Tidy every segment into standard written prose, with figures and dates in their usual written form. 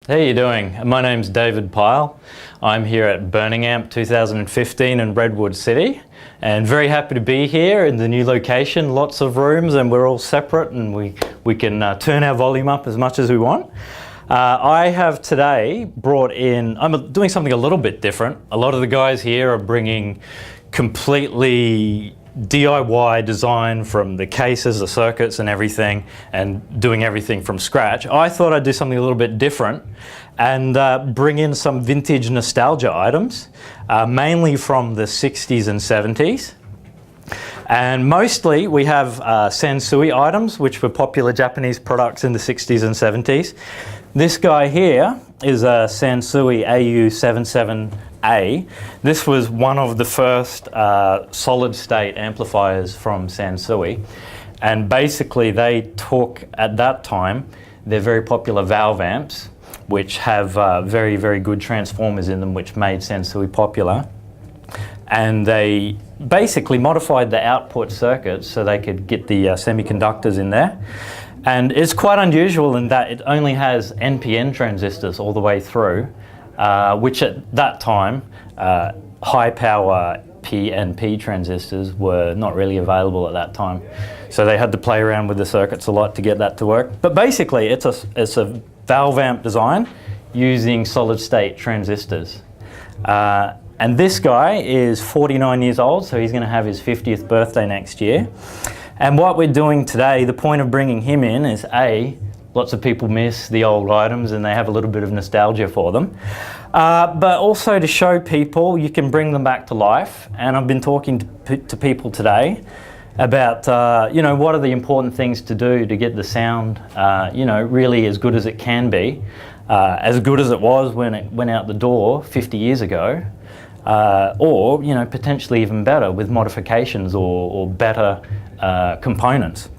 How are you doing? My name's David Pyle. I'm here at Burning Amp 2015 in Redwood City, and very happy to be here in the new location. Lots of rooms, and we're all separate, and we can turn our volume up as much as we want. I have today brought in, I'm doing something a little bit different. A lot of the guys here are bringing completely DIY design from the cases, the circuits and everything, and doing everything from scratch. I thought I'd do something a little bit different and bring in some vintage nostalgia items, mainly from the 60s and 70s. And mostly we have Sansui items, which were popular Japanese products in the 60s and 70s. This guy here is a Sansui AU777. This was one of the first solid-state amplifiers from Sansui, and basically they took, at that time, their very popular valve amps, which have very, very good transformers in them, which made Sansui popular, and they basically modified the output circuits so they could get the semiconductors in there. And it's quite unusual in that it only has NPN transistors all the way through, which at that time, high power PNP transistors were not really available at that time. So they had to play around with the circuits a lot to get that to work. But basically it's a valve amp design using solid state transistors. And this guy is 49 years old, so he's going to have his 50th birthday next year. And what we're doing today, the point of bringing him in is lots of people miss the old items and they have a little bit of nostalgia for them. But also to show people you can bring them back to life. And I've been talking to people today about, what are the important things to do to get the sound, really as good as it can be, as good as it was when it went out the door 50 years ago. Or potentially even better with modifications or better components.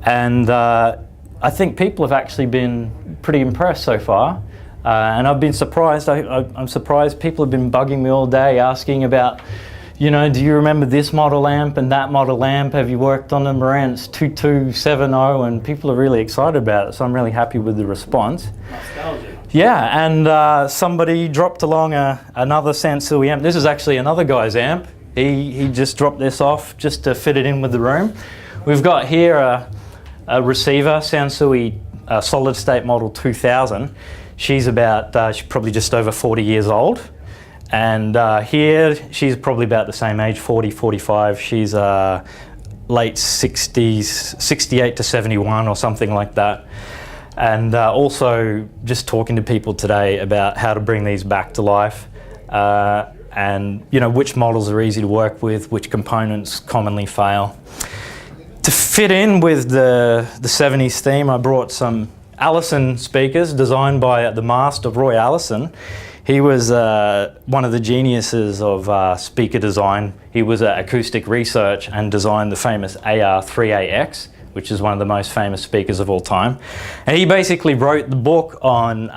And I think people have actually been pretty impressed so far, and I've been surprised. I'm surprised people have been bugging me all day asking about, do you remember this model amp and that model amp? Have you worked on them? Marantz 2270, and people are really excited about it, so I'm really happy with the response. Nostalgia. Yeah, and somebody dropped along another Sansui amp. This is actually another guy's amp. He just dropped this off just to fit it in with the room. We've got here a receiver, Sansui solid state model 2000. She's she's probably just over 40 years old. And here, she's probably about the same age, 40, 45. She's late 60s, 68 to 71 or something like that. And also just talking to people today about how to bring these back to life, and which models are easy to work with, which components commonly fail. To fit in with the 70s theme, I brought some Allison speakers designed by the master Roy Allison. He was one of the geniuses of speaker design. He was at acoustic research and designed the famous AR3AX, which is one of the most famous speakers of all time. And he basically wrote the book on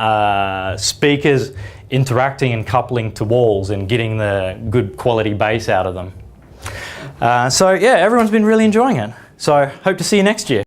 speakers interacting and coupling to walls and getting the good quality bass out of them. So yeah, everyone's been really enjoying it. So hope to see you next year.